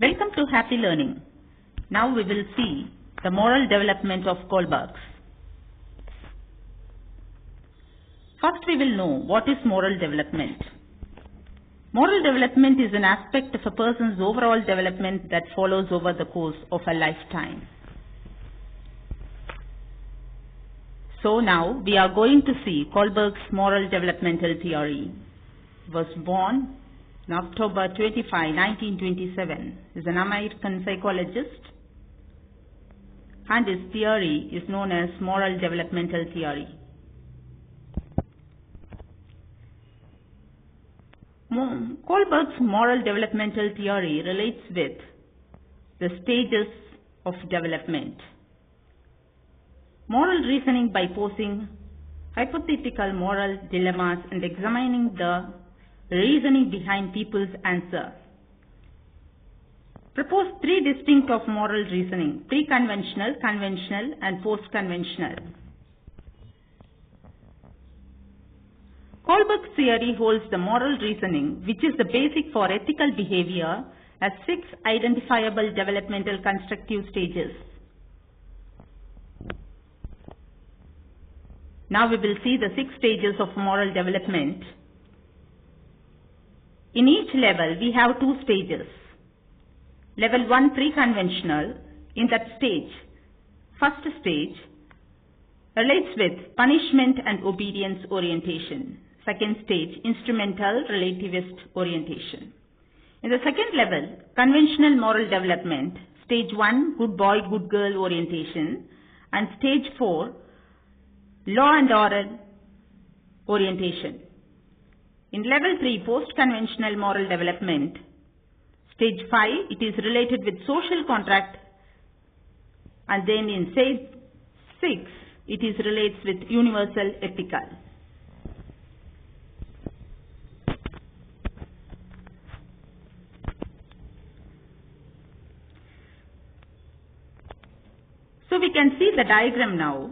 Welcome to Happy Learning. Now we will see the moral development of Kohlberg. First we will know what is moral development. Moral development is an aspect of a person's overall development that follows over the course of a lifetime. So now we are going to see Kohlberg's moral developmental theory. He was born on October 25, 1927. He is an American psychologist, and his theory is known as moral developmental theory. Kohlberg's moral developmental theory relates with the stages of development. Moral reasoning by posing hypothetical moral dilemmas and examining the reasoning behind people's answer. Propose three distinct of moral reasoning: pre-conventional, conventional, and post-conventional. Kohlberg's theory holds the moral reasoning, which is the basic for ethical behavior, as 6 identifiable developmental constructive stages. Now we will see the 6 stages of moral development. In each level, we have 2 stages. Level 1, pre-conventional. In that stage, first stage relates with punishment and obedience orientation. Second stage, instrumental relativist orientation. In the second level, conventional moral development, stage 1, good boy, good girl orientation, and stage 4, law and order orientation. In level 3, post-conventional moral development, stage 5, it is related with social contract, and then in stage 6, it is relates with universal ethical. So we can see the diagram now,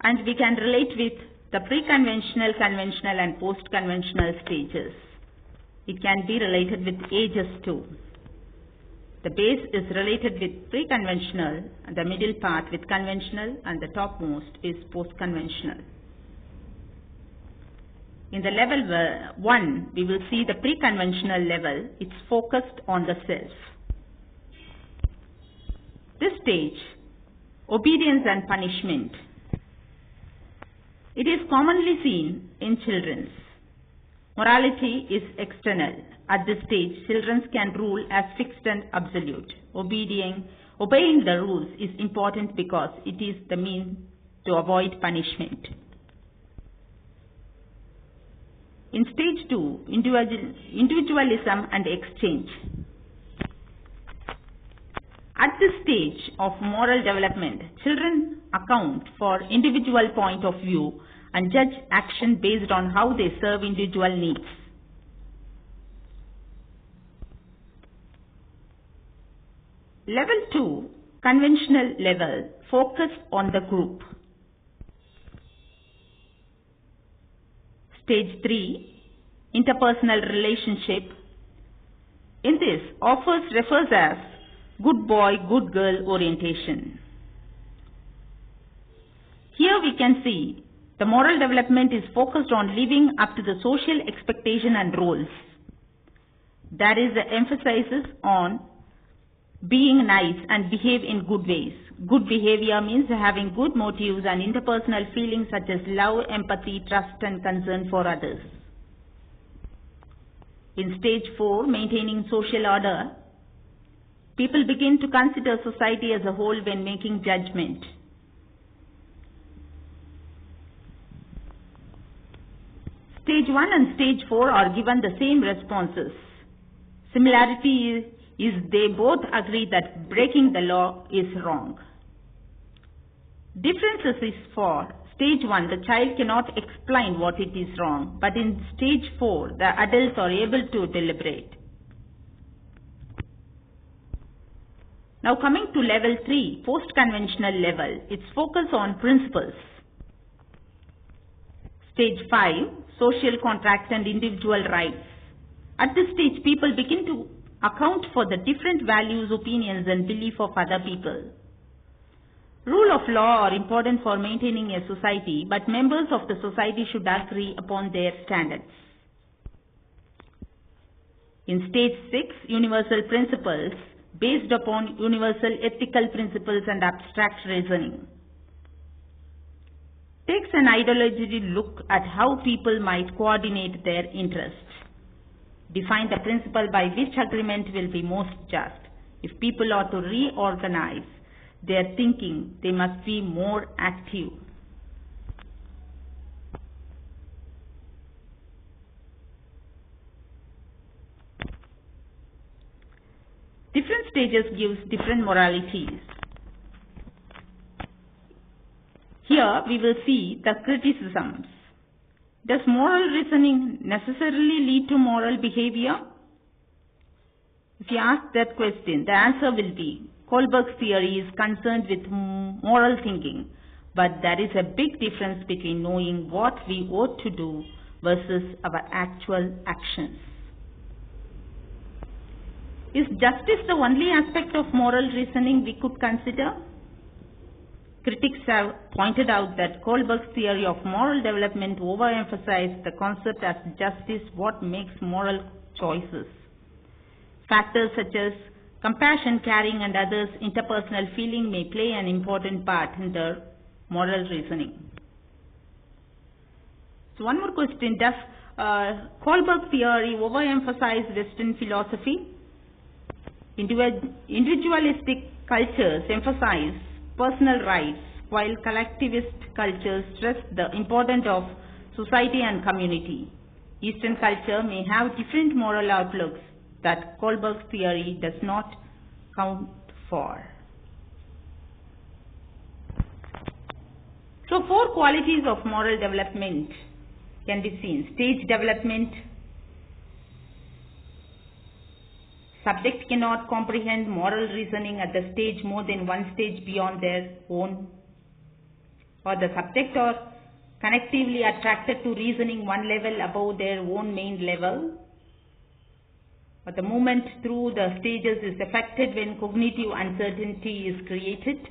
and we can relate with the pre-conventional, conventional, and post-conventional stages. It can be related with ages too. The base is related with pre-conventional, and the middle part with conventional, and the topmost is post-conventional. In the level 1, we will see the pre-conventional level. It's focused on the self. This stage, obedience and punishment. It is commonly seen in children. Morality is external. At this stage, children can rule as fixed and absolute. Obeying the rules is important because it is the means to avoid punishment. In stage 2, individualism and exchange. At this stage of moral development, children account for individual point of view and judge action based on how they serve individual needs. Level 2, conventional level, focus on the group. Stage 3, interpersonal relationship. In this, refers as good boy, good girl orientation. Here we can see the moral development is focused on living up to the social expectation and roles. There is the emphasis on being nice and behave in good ways. Good behavior means having good motives and interpersonal feelings such as love, empathy, trust, and concern for others. In stage 4, maintaining social order, people begin to consider society as a whole when making judgment. Stage 1 and stage 4 are given the same responses. Similarity is they both agree that breaking the law is wrong. Differences is for stage 1, the child cannot explain what it is wrong, but in stage 4, the adults are able to deliberate. Now coming to level 3, post-conventional level, its focus on principles. Stage 5, social contract and individual rights. At this stage, people begin to account for the different values, opinions and beliefs of other people. Rule of law are important for maintaining a society, but members of the society should agree upon their standards. In stage 6, universal principles based upon universal ethical principles and abstract reasoning. Takes an ideological look at how people might coordinate their interests. Define the principle by which agreement will be most just. If people are to reorganize their thinking, they must be more active. Different stages gives different moralities. Here we will see the criticisms. Does moral reasoning necessarily lead to moral behavior? If you ask that question, the answer will be Kohlberg's theory is concerned with moral thinking, but there is a big difference between knowing what we ought to do versus our actual actions. Is justice the only aspect of moral reasoning we could consider? Critics have pointed out that Kohlberg's theory of moral development overemphasized the concept as justice what makes moral choices. Factors such as compassion, caring and others' interpersonal feeling may play an important part in their moral reasoning. So one more question, does Kohlberg theory overemphasize Western philosophy? Individualistic cultures emphasize personal rights, while collectivist cultures stress the importance of society and community. Eastern culture may have different moral outlooks that Kohlberg's theory does not count for. So 4 qualities of moral development can be seen. Stage development. Subject cannot comprehend moral reasoning at the stage more than one stage beyond their own. Or the subject are connectively attracted to reasoning one level above their own main level. Or the movement through the stages is affected when cognitive uncertainty is created.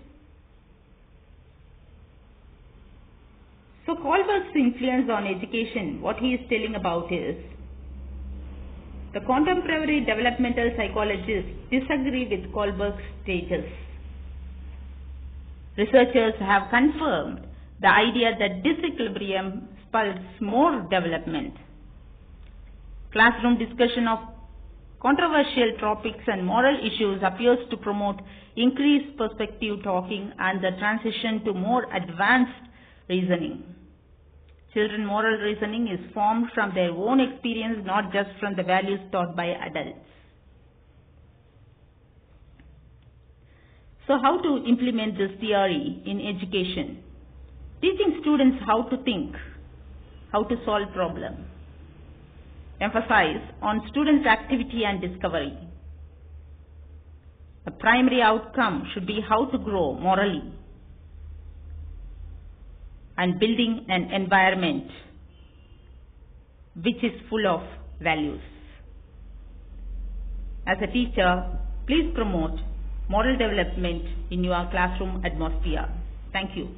So Kohlberg's influence on education, what he is telling about is, the contemporary developmental psychologists disagree with Kohlberg's stages. Researchers have confirmed the idea that disequilibrium spells more development. Classroom discussion of controversial topics and moral issues appears to promote increased perspective talking and the transition to more advanced reasoning. Children's moral reasoning is formed from their own experience, not just from the values taught by adults. So how to implement this theory in education? Teaching students how to think, how to solve problems. Emphasize on students' activity and discovery. The primary outcome should be how to grow morally and building an environment which is full of values. As a teacher, please promote moral development in your classroom atmosphere. Thank you.